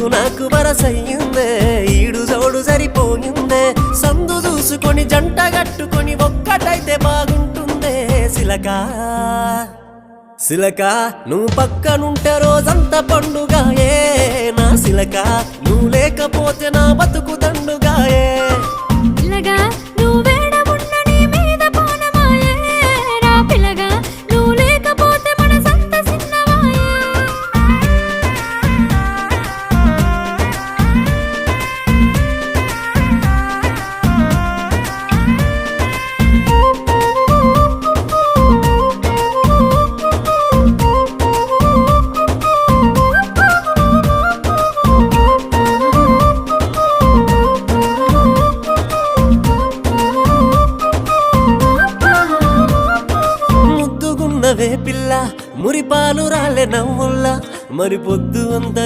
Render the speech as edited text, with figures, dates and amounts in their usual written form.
నీకు నాకు వరసయ్యిందే ఈడు జోడు సరిపోయిందే సందు చూసుకొని జంట గట్టుకొని ఒక్కటైతే బాగుంటుందే సిలకా సిలకా నువ్వు పక్కనుంటే రోజంతా పండుగాయే నా సిలకా నువ్వు లేకపోతే నా బతుకు దండుగాయే పిల్లగా నువ్వు వేడమున్న నీ మీద పోనమాయే రా పిల్లగా నువ్వు లేకపోతే మనసంత సిన్నవాయే ముద్దుగున్నవే పిల్ల మురిపాలు రాలే నవ్వుల్లా మరి పొద్దు అంత